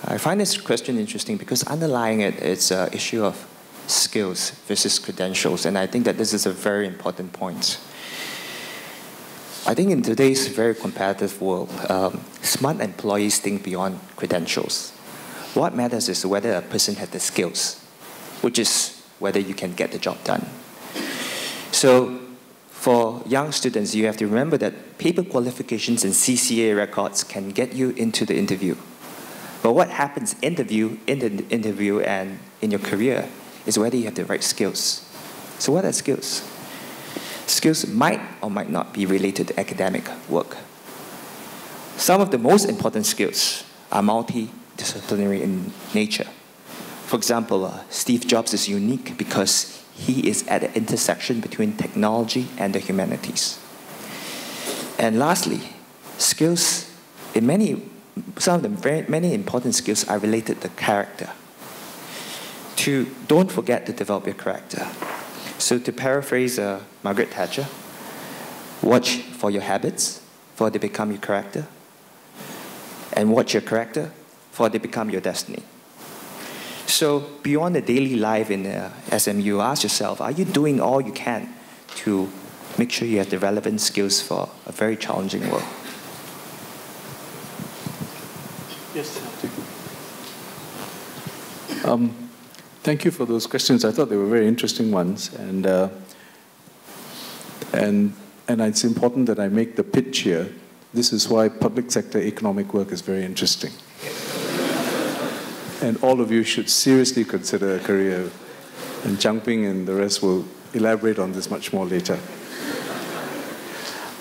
I find this question interesting because underlying it, it's an issue of skills versus credentials, and I think that this is a very important point. I think in today's very competitive world, smart employees think beyond credentials. What matters is whether a person has the skills, which is whether you can get the job done. So for young students, you have to remember that paper qualifications and CCA records can get you into the interview. But what happens in the interview and in your career is whether you have the right skills. So what are skills? Skills might or might not be related to academic work. Some of the most important skills are multidisciplinary in nature. For example, Steve Jobs is unique because he is at the intersection between technology and the humanities. And lastly, skills, some of the many important skills are related to character. Don't forget to develop your character. So to paraphrase Margaret Thatcher, watch for your habits, for they become your character, and watch your character, for they become your destiny. So beyond the daily life in SMU, ask yourself, are you doing all you can to make sure you have the relevant skills for a very challenging world? Yes. Thank you for those questions. I thought they were very interesting ones. And And it's important that I make the pitch here. This is why public sector economic work is very interesting. And all of you should seriously consider a career. And Chang Ping and the rest will elaborate on this much more later.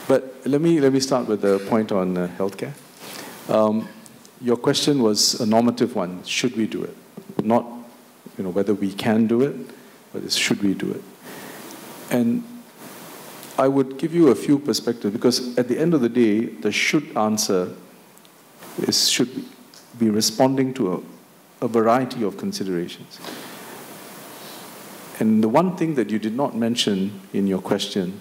But let me start with the point on healthcare. Your question was a normative one. Should we do it? Not whether we can do it, but it's should we do it? And I would give you a few perspectives, because at the end of the day, the should answer is should be responding to a variety of considerations. And the one thing that you did not mention in your question,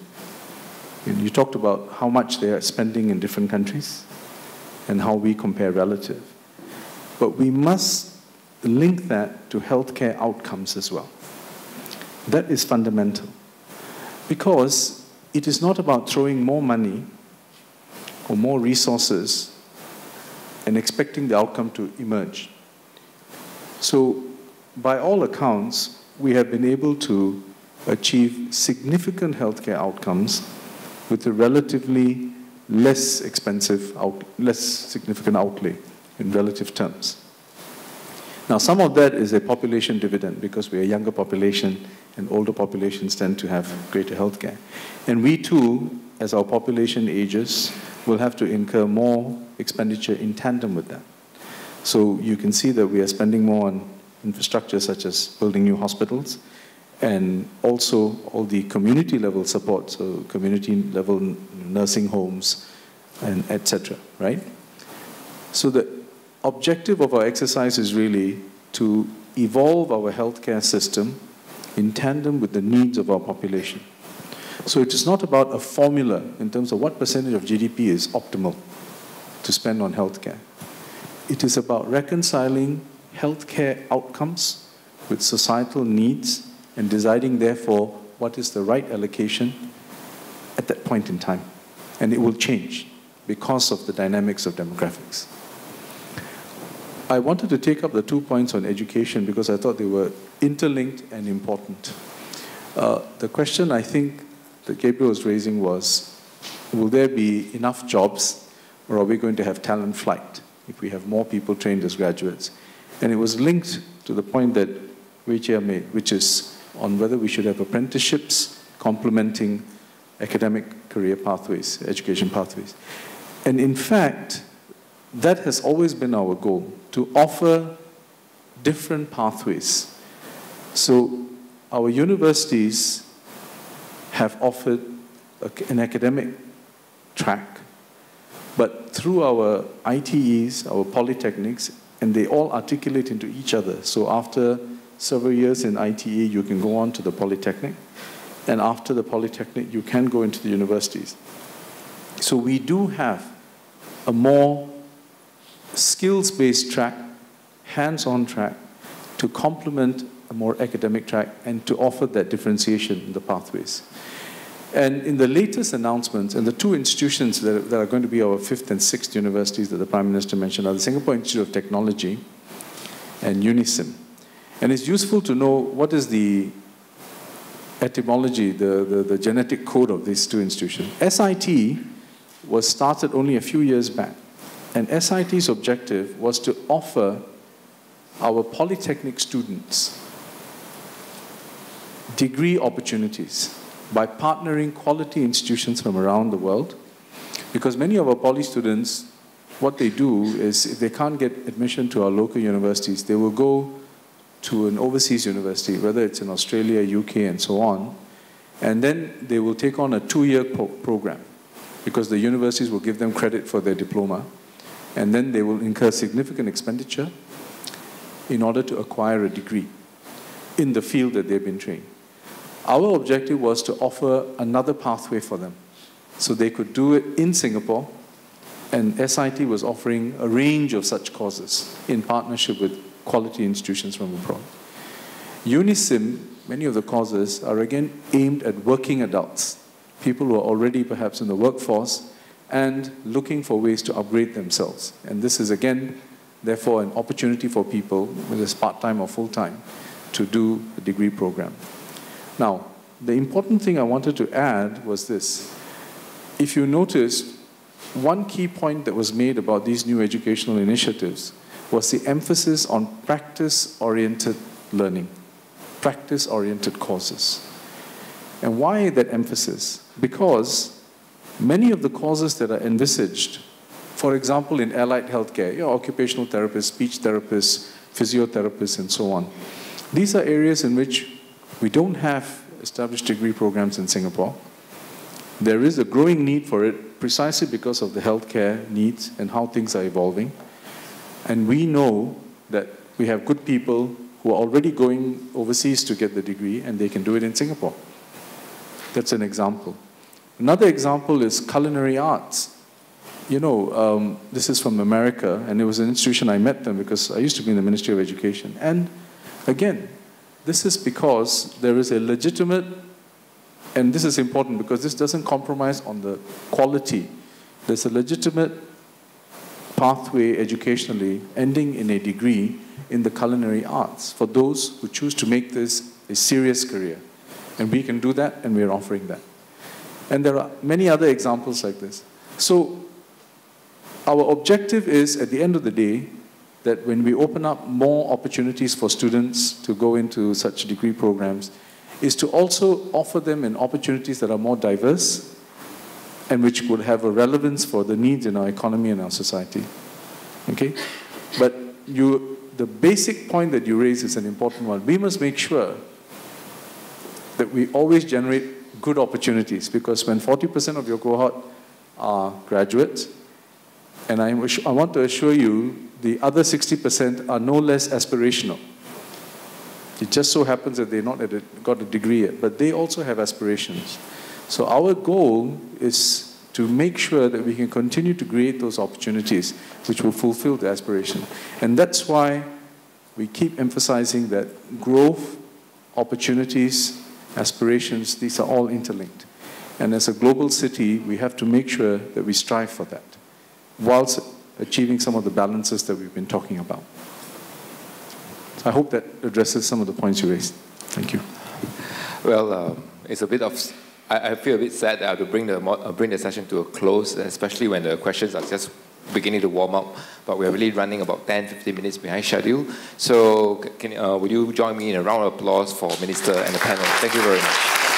you talked about how much they are spending in different countries and how we compare relative. But we must link that to healthcare outcomes as well. That is fundamental. Because it is not about throwing more money or more resources and expecting the outcome to emerge. So, by all accounts, we have been able to achieve significant healthcare outcomes with a relatively less expensive, less significant outlay in relative terms. Now, some of that is a population dividend because we're a younger population and older populations tend to have greater healthcare. And we too, as our population ages, will have to incur more expenditure in tandem with that. So you can see that we are spending more on infrastructure such as building new hospitals and also all the community level support, so community level nursing homes and etc., right? So the objective of our exercise is really to evolve our healthcare system in tandem with the needs of our population. So it is not about a formula in terms of what percentage of GDP is optimal to spend on healthcare. It is about reconciling healthcare outcomes with societal needs and deciding, therefore, what is the right allocation at that point in time. And it will change because of the dynamics of demographics. I wanted to take up the 2 points on education because I thought they were interlinked and important. The question I think that Gabriel was raising was, will there be enough jobs or are we going to have talent flight if we have more people trained as graduates? And it was linked to the point that Wei Chia made, which is on whether we should have apprenticeships complementing academic career pathways, education pathways. And in fact, that has always been our goal, to offer different pathways. So our universities have offered an academic track, but through our ITEs, our polytechnics, and they all articulate into each other. So after several years in ITE, you can go on to the polytechnic, and after the polytechnic, you can go into the universities. So we do have a more skills-based track, hands-on track, to complement a more academic track and to offer that differentiation in the pathways. And in the latest announcements, and the two institutions that are going to be our 5th and 6th universities that the Prime Minister mentioned are the Singapore Institute of Technology and UNISIM. And it's useful to know what is the etymology, the genetic code of these two institutions. SIT was started only a few years back. And SIT's objective was to offer our polytechnic students degree opportunities by partnering quality institutions from around the world. Because many of our poly students, what they do is if they can't get admission to our local universities, they will go to an overseas university, whether it's in Australia, UK, and so on, and then they will take on a 2-year program because the universities will give them credit for their diploma, and then they will incur significant expenditure in order to acquire a degree in the field that they've been trained. Our objective was to offer another pathway for them so they could do it in Singapore, and SIT was offering a range of such courses in partnership with quality institutions from abroad. UNISIM, many of the courses are again aimed at working adults, people who are already perhaps in the workforce and looking for ways to upgrade themselves. And this is again, therefore, an opportunity for people, whether it's part-time or full-time, to do a degree program. Now, the important thing I wanted to add was this. If you notice, one key point that was made about these new educational initiatives was the emphasis on practice-oriented learning, practice-oriented courses. And why that emphasis? Because many of the courses that are envisaged, for example, in allied healthcare, occupational therapists, speech therapists, physiotherapists, and so on, these are areas in which we don't have established degree programs in Singapore. There is a growing need for it precisely because of the healthcare needs and how things are evolving. And we know that we have good people who are already going overseas to get the degree, and they can do it in Singapore. That's an example. Another example is culinary arts. This is from America, and it was an institution I met them because I used to be in the Ministry of Education. And again, this is because there is a legitimate, and this is important because this doesn't compromise on the quality. There's a legitimate pathway educationally ending in a degree in the culinary arts for those who choose to make this a serious career. And we can do that, and we're offering that. And there are many other examples like this. So our objective is, at the end of the day, that when we open up more opportunities for students to go into such degree programs, is to also offer them in opportunities that are more diverse and which would have a relevance for the needs in our economy and our society. Okay? But the basic point that you raise is an important one. We must make sure that we always generate good opportunities, because when 40% of your cohort are graduates, and I want to assure you, the other 60% are no less aspirational. It just so happens that they've not got a degree yet, but they also have aspirations. So our goal is to make sure that we can continue to create those opportunities which will fulfill the aspiration. And that's why we keep emphasizing that growth, opportunities, aspirations, these are all interlinked. And as a global city, we have to make sure that we strive for that, whilst achieving some of the balances that we've been talking about. I hope that addresses some of the points you raised. Thank you. Well, it's a bit of, I feel a bit sad that I have to bring the session to a close, especially when the questions are just beginning to warm up, but we're really running about 10-15 minutes behind schedule. So would you join me in a round of applause for Minister and the panel? Thank you very much.